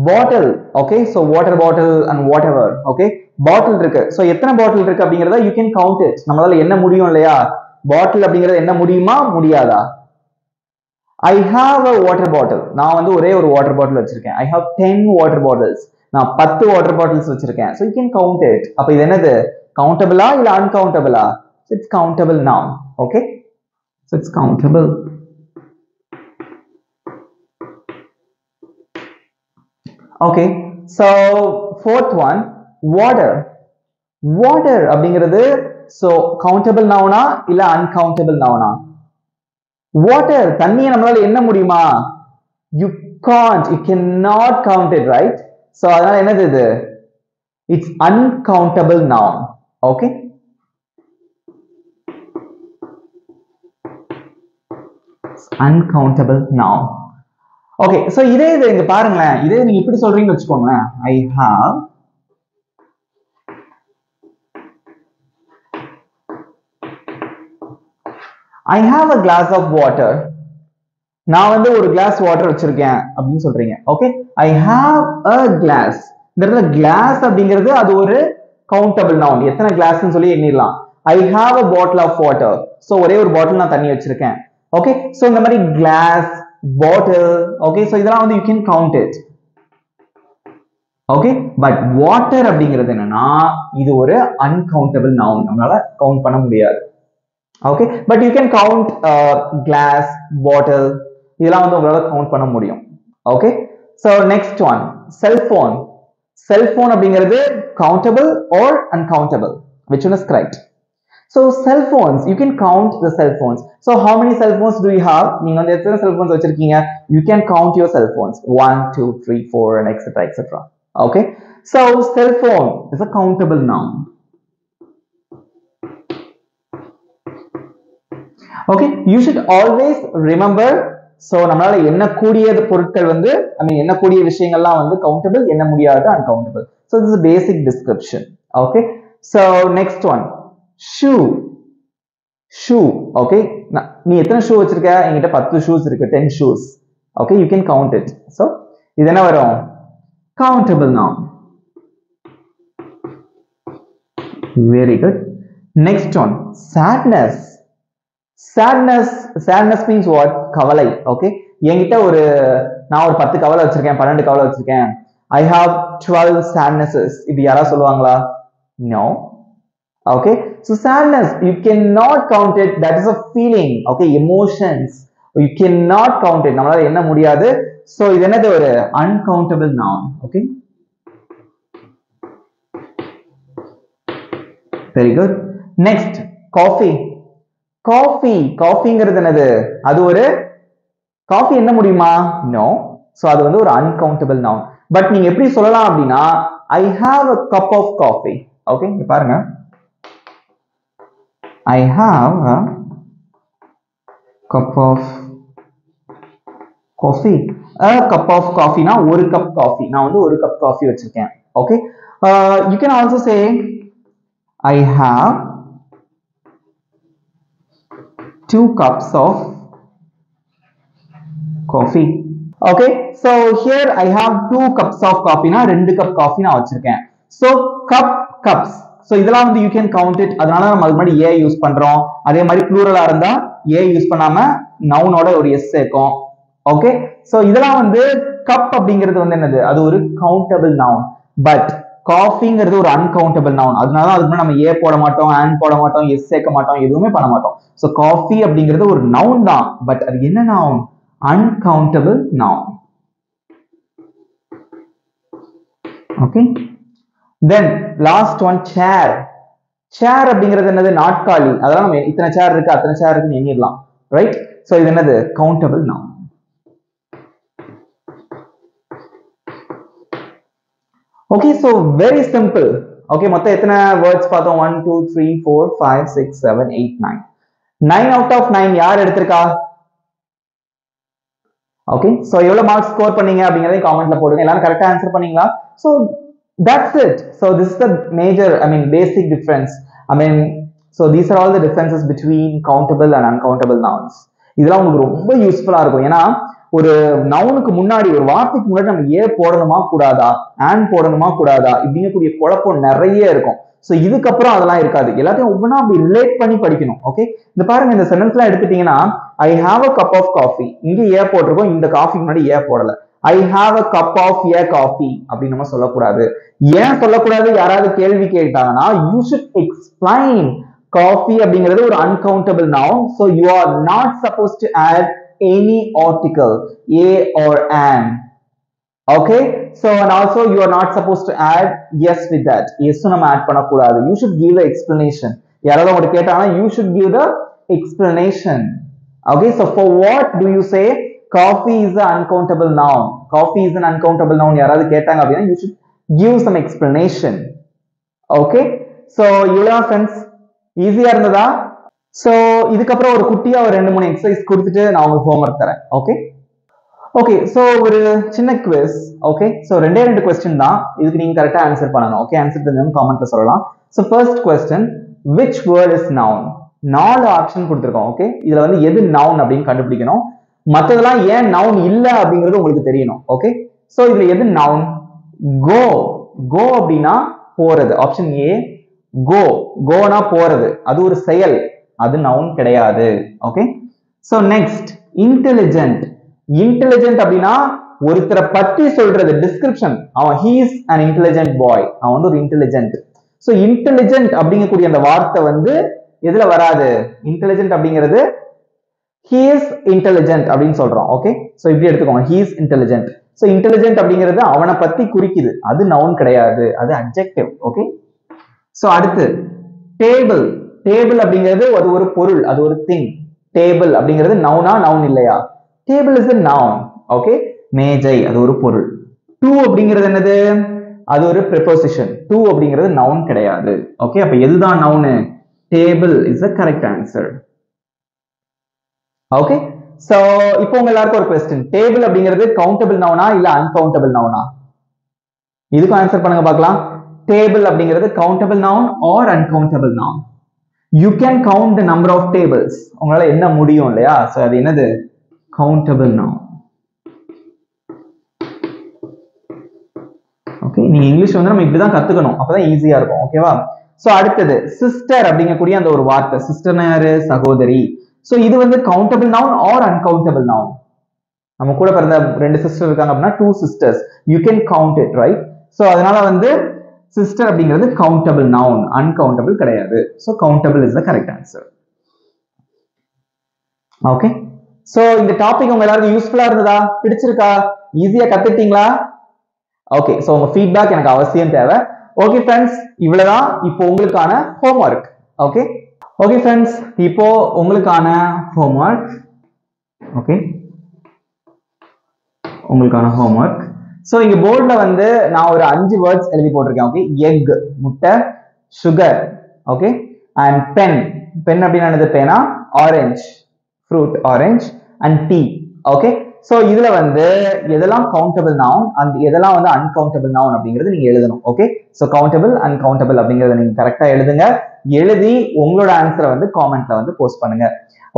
Bottle. Okay, so water bottle and whatever. Okay, bottle இருக்கு. சோ எத்தனை பாட்டில் இருக்கு அப்படிங்கறத யூ கேன் கவுண்ட் இட். நம்மளால என்ன முடியும் இல்லையா, பாட்டில் அப்படிங்கறது என்ன முடியுமா முடியாதா. I have a water bottle. நான் வந்து ஒரே ஒரு வாட்டர் பாட்டில் வச்சிருக்கேன். I have 10 water bottles. நான் 10 வாட்டர் பாட்டில்ஸ் வச்சிருக்கேன். So you can count it. அப்ப இது என்னது, கவுண்டபிளா இல்ல அன்கவுண்டபிளா? It's countable noun. Okay, so it's countable. Okay, so fourth one, water. Water அப்படிங்கிறது so countable noun இல்ல uncountable noun? Water, தண்ணியை நம்மளால என்ன முடியுமா, you can't, you cannot count it, right? So அதனால என்னது இது, it's uncountable noun. Okay, it's uncountable noun. Okay, so இதே இது இங்க பாருங்களேன், இதே நீங்க இப்படி சொல்றீங்கன்னு வச்சுக்கோங்களேன், I have a glass of water. நான் வந்து ஒரு கிளாஸ் வாட்டர் வச்சிருக்கேன் அப்படின்னு சொல்றீங்க. Okay, I have a glass. இந்த இடத்துல glass அப்படிங்கிறது அது ஒரு கவுண்டபிள் நவுன். எத்தனை கிளாஸ்னு சொல்லி எண்ணிடலாம். I have a bottle of water. So ஒரே ஒரு பாட்டில் நான் தண்ணி வச்சிருக்கேன். ஓகே, சோ இந்த மாதிரி glass, bottle, ஓகே, சோ இதெல்லாம் வந்து you can count it. Okay, but water அப்படிங்கிறது என்னன்னா இது ஒரு uncountable noun. நம்மளால கவுண்ட் பண்ண முடியாது. Okay, but you can count glass, bottle, இதெல்லாம் வந்து உங்களால கவுண்ட் பண்ண முடியும். Okay, so next one, cell phone. Cell phone அப்படிங்கிறது countable or uncountable? Which one is correct? So cell phones, you can count the cell phones. So how many cell phones do you have? நீங்க வந்து எத்தனை cell phones வச்சிருக்கீங்க? You can count your cell phones. 1, 2, 3, 4 and etc. etc. Okay, so cell phone is a countable noun. Okay, you should always remember. So நம்மளால எண்ணக்கூடிய பொருட்கள் வந்து எண்ணக்கூடிய விஷயங்கள்லாம் வந்து கவுண்டபிள், எண்ண முடியாது uncountable. So this is a basic description. Okay, so next one, shoe. Shoe. Okay, நீ எத்தனை ஷூ வச்சிருக்க? என்கிட்ட 10 ஷூஸ் இருக்கு, 10 shoes. Okay, you can count it. So இது என்ன வரும், countable noun. Very good. Next one, sadness. Sadness means what? கவலை. Okay, என்கிட்ட நான் ஒரு 10 கவலை வச்சிருக்கேன், 12 கவலை வச்சிருக்கேன். I have 12 sadnesses. இப்படி யாரா சொல்லுவாங்களா? No. Okay, so sadness you cannot count it. That is a feeling. Okay, emotions you cannot count it. நம்மளால என்ன முடியாது. So இது என்னது, ஒரு uncountable noun. Okay, very good. Next, coffee. காஃபிங்கிறது என்னது, அது ஒரு காஃபி என்ன முடியுமா? நோ. சோ அது வந்து ஒரு uncountable noun. பட் நீங்க எப்படி சொல்லலாம் அப்படின்னா, I have a cup of coffee. Okay, இங்க பாருங்க, I have a cup of coffee. A cup of coffee னா ஒரு கப் காஃபி. நான் வந்து ஒரு கப் காஃபி வச்சிருக்கேன். Okay, you can also say I have 2 cups of coffee. Okay, so here I have 2 cups of coffee. na 2 cup coffee நான் வச்சிருக்கேன். So cups. So இதெல்லாம் வந்து you can count it. அதனால நம்ம அது மாதிரி a யூஸ் பண்றோம். அதே மாதிரி ப்ளூரலா இருந்தா a யூஸ் பண்ணாம நவுனோட ஒரு s சேர்க்கும். ஓகே, so இதெல்லாம் வந்து cup அப்படிங்கிறது வந்து என்னது, அது ஒரு countable noun. பட் காஃபிங்கிறது ஒரு uncountable noun. அதனால அதுக்கு நம்ம a போட மாட்டோம், and போட மாட்டோம், s சேர்க்க மாட்டோம், எதுவுமே பண்ண மாட்டோம். So coffee அப்படிங்கிறது ஒரு noun தான், பட் அது என்ன noun? Uncountable noun. Okay, then last one, chair. Chair அப்படிங்கிறது என்னது, நாற்காலி. அதனால நம்ம இத்தனை சேர் இருக்கு, அத்தனை சேர் இருக்குன்னு எண்ணிடலாம், ரைட்? So இது என்னது, countable noun. Okay, so very simple. Okay, மொத்தம் எத்தனை words பார்த்தோம்? 1 2 3 4 5 6 7 8 9. 9 out of 9 யார் எடுத்திருக்கா? ஓகே சோ எவ்வளவு மார்க்ஸ் ஸ்கோர் பண்ணீங்க அப்படிங்கறதை கமெண்ட்ல போடுங்க. எல்லாரும் கரெக்ட்டா ஆன்சர் பண்ணீங்களா? So that's it. So this is the major, basic difference. So these are all the differences between countable and uncountable nouns. இதெல்லாம் உங்களுக்கு ரொம்ப யூஸ்ஃபுல்லா இருக்கும். ஏன்னா ஒரு நவுனுக்கு முன்னாடி, ஒரு வார்த்தைக்கு முன்னாடி நம்ம ஏ போடணுமா கூடாதா, ஆன் போடணுமா கூடாதா இப்படிங்கக்கூடிய குழப்பம் நிறைய இருக்கும். சோ இதுக்கப்புறம் அதெல்லாம் இருக்காது. எல்லாத்தையும் ஒவ்வொன்றா அப்படி ரிலேட் பண்ணி படிக்கணும். ஓகே இந்த பாருங்க, இந்த சென்டென்ஸ்லாம் எடுத்துட்டீங்கன்னா I have a cup of coffee, இங்க ஏ போட்டிருக்கோம், இந்த காஃபிக்கு முன்னாடி ஏ போடல. I have a cup of a coffee அப்படின்னு நம்ம சொல்லக்கூடாது. ஏன் சொல்லக்கூடாது? யாராவது கேள்வி கேட்டாங்கன்னா யூ ஷுட் எக்ஸ்பிளைன். காஃபி அப்படிங்கிறது ஒரு uncountable noun, so you are not supposed to add any article a or an. Okay, so and also you are not supposed to add yes with that. Yes நம்ம add பண்ணக்கூடாது. You should give the explanation. யாராவது உங்களுக்கு கேட்டாங்கன்னா you should give the explanation. Okay, so for what do you say coffee is an uncountable noun? Coffee is an uncountable noun யாராவது கேட்டாங்க அப்படின்னா you should give some explanation. Okay, so இவ்வளவு friends ஈஸியா இருந்ததா? So இதுக்கப்புறம் ஒரு குட்டியா ஒரு 2-3 எக்ஸசைஸ் கொடுத்துட்டு நான் உங்களுக்கு ஹோம்வொர்க் தரேன். ஓகே ஓகே சோ ஒரு சின்ன குவிஸ். ஓகே சோ 2 क्वेश्चन தான், இதுக்கு நீங்க கரெக்ட்டா ஆன்சர் பண்ணணும். ஓகே ஆன்சர் தெரிஞ்சவங்க கமெண்ட்ல சொல்லலாம். So first question, which word is noun? 4 option கொடுத்திருக்கோம். ஓகே இதுல வந்து எது noun அப்படின்னு கண்டுபிடிக்கணும். மத்ததெல்லாம் ஏன் noun இல்ல அப்படிங்கிறது உங்களுக்கு தெரியணும். ஓகே சோ இதுல எது noun? go. go அப்படினா போறது. Option A go. goனா போறது, அது ஒரு செயல், அது noun கிடையாது. Okay so next intelligent. intelligent அப்படினா ஒருத்தரை பத்தி சொல்றது, டிஸ்கிரிப்ஷன். அவன் he is an intelligent boy, அவன் வந்து ஒரு intelligent. சோ intelligent அப்படிங்கக்கூடிய அந்த வார்த்தை வந்து எதுல வராது? intelligent அப்படிங்கிறது he is intelligent அப்படின்னு சொல்றோம். ஓகே சோ இப்படி எடுத்துக்கோங்க, he is intelligent. So intelligent அப்படிங்கிறது அவனை பத்தி குறிக்குது, அது noun கிடையாது, அது adjective. ஓகே சோ அடுத்து டேபிள். டேபிள் அப்படிங்கிறது அது ஒரு பொருள், அது ஒரு திங். டேபிள் அப்படிங்கிறது நவுனா நவுன் இல்லையா? Table is a noun. Okay மேஜை, அது ஒரு பொருள். டு அப்படிங்கிறது என்னது? அது ஒரு preposition. டு அப்படிங்கிறது noun கிடையாது. ஓகே அப்ப எதுதான் noun? Table is a correct answer. Okay so இப்போ உங்க எல்லாருக்கும் ஒரு क्वेश्चन, டேபிள் அப்படிங்கிறது கவுண்டபிள் நவுனா இல்ல அன்கவுண்டபிள் நவுனா? இதுக்கு ஆன்சர் பண்ணுங்க பார்க்கலாம். Table அப்படிங்கிறது countable noun or uncountable noun? You can count the number of tables. உங்களால என்ன முடியும் இல்லையா? சோ அது என்னது? countable noun. ஓகே நீங்க இங்கிலீஷ் வந்து நம்ம இப்படி தான் கத்துக்கணும், அப்பதான் ஈஸியா இருக்கும். ஓகேவா? சோ அடுத்தது சிஸ்டர் அப்படிங்கக்கூடிய அந்த ஒரு வார்த்தை. சிஸ்டர்னா யாரு? சகோதரி. சோ இது வந்து countable noun or uncountable noun? நம்ம கூட பிறந்த 2 சிஸ்டர் இருக்காங்க அப்படின்னா 2 sisters. You can count it, right? So அதனால வந்து sister அப்படிங்கிறது countable noun, uncountable கிடையாது. So countable is the correct answer. Okay, so இந்த டாபிக் உங்க எல்லாருக்கும் யூஸ்ஃபுல்லா இருந்ததா? பிடிச்சிருக்கா? ஈஸியா கத்துட்டீங்களா? ஓகே சோ உங்க ஃபீட்பேக் எனக்கு அவசியம் தேவை. ஓகே ஃப்ரெண்ட்ஸ் இவ்வளவுதான் இப்போ உங்களுக்கான ஹோம்வொர்க். ஓகே ஓகே ஃப்ரெண்ட்ஸ் இப்போ உங்களுக்கான ஹோம்வொர்க். ஓகே உங்களுக்கான ஹோம்வொர்க். சோ இங்க போர்ட்ல வந்து நான் ஒரு 5 வேர்ட்ஸ் எழுதி போட்டிருக்கேன். ஓகே எக் முட்டை, sugar, okay and pen. Pen அப்படின்னா என்னது? பேனா. Orange fruit, orange and tea. Okay so இதுல வந்து எதெல்லாம் கவுண்டபிள் நவுன் அண்ட் எதெல்லாம் வந்து அன்கவுண்டபிள் நவுன் அப்படிங்கிறது நீங்க எழுதணும். ஓகே சோ கவுண்டபிள் அன்கவுண்டபிள் அப்படிங்கறத நீங்க கரெக்டா எழுதுங்க. எழுதி உங்களோட ஆன்சரை வந்து காமெண்ட்ல வந்து போஸ்ட் பண்ணுங்க.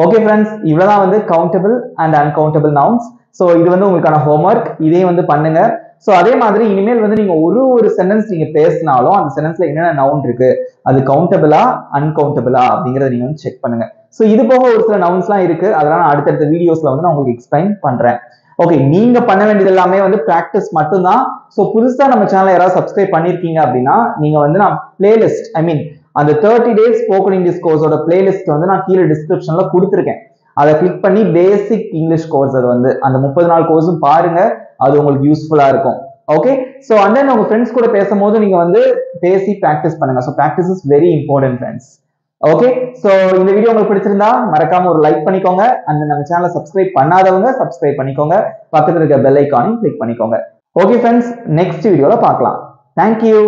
ஓகே ஃப்ரெண்ட்ஸ் இவ்வளவுதான் வந்து countable and uncountable nouns. So இது வந்து உங்களுக்கான ஹோம்வொர்க், இதையும் வந்து பண்ணுங்க. சோ அதே மாதிரி இனிமேல் வந்து நீங்க ஒரு சென்டென்ஸ் நீங்க பேசினாலும் அந்த சென்டென்ஸ்ல என்னென்ன நவுன் இருக்கு, அது கவுண்டபிளா அன்கவுண்டபிளா அப்படிங்கறத நீங்க வந்து செக் பண்ணுங்க. சோ இது போக ஒரு சில நவுன்ஸ்லாம் இருக்கு, அதனால அடுத்தடுத்த வீடியோஸ்ல வந்து நான் உங்களுக்கு எக்ஸ்பிளைன் பண்றேன். ஓகே நீங்க பண்ண வேண்டியது எல்லாமே வந்து பிராக்டிஸ் மட்டும்தான். சோ புதுசா நம்ம சேனலை யாராவது சப்ஸ்கிரைப் பண்ணிருக்கீங்க அப்படின்னா நீங்க வந்து நான் பிளேலிஸ்ட் அந்த 30 days ஸ்போக்கன் இங்கிலீஷ் கோர்ஸோட பிளேலிஸ்ட் வந்து நான் கீழே டிஸ்கிரிப்ஷன்ல கொடுத்துருக்கேன். அதை கிளிக் பண்ணி பேசிக் இங்கிலீஷ் கோர்ஸ், அது வந்து அந்த 30 நாள் கோர்ஸும் பாருங்க, அது உங்களுக்கு யூஸ்ஃபுல்லா இருக்கும். ஓகே சோ அண்ட் தென் உங்க ஃப்ரெண்ட்ஸ் கூட பேசும்போது நீங்க வந்து பேசி பிராக்டிஸ் பண்ணுங்க. So practice is very important friends. Okay so இந்த வீடியோ உங்களுக்கு பிடிச்சிருந்தா மறக்காம ஒரு லைக் பண்ணிக்கோங்க. அண்ட் நம்ம சேனலை சப்ஸ்கிரைப் பண்ணாதவங்க சப்ஸ்கிரைப் பண்ணிக்கோங்க, பக்கத்துல இருக்க பெல் ஐகானையும் கிளிக் பண்ணிக்கோங்க. ஓகே ஃப்ரெண்ட்ஸ் நெக்ஸ்ட் வீடியோல பார்க்கலாம். தேங்க்யூ.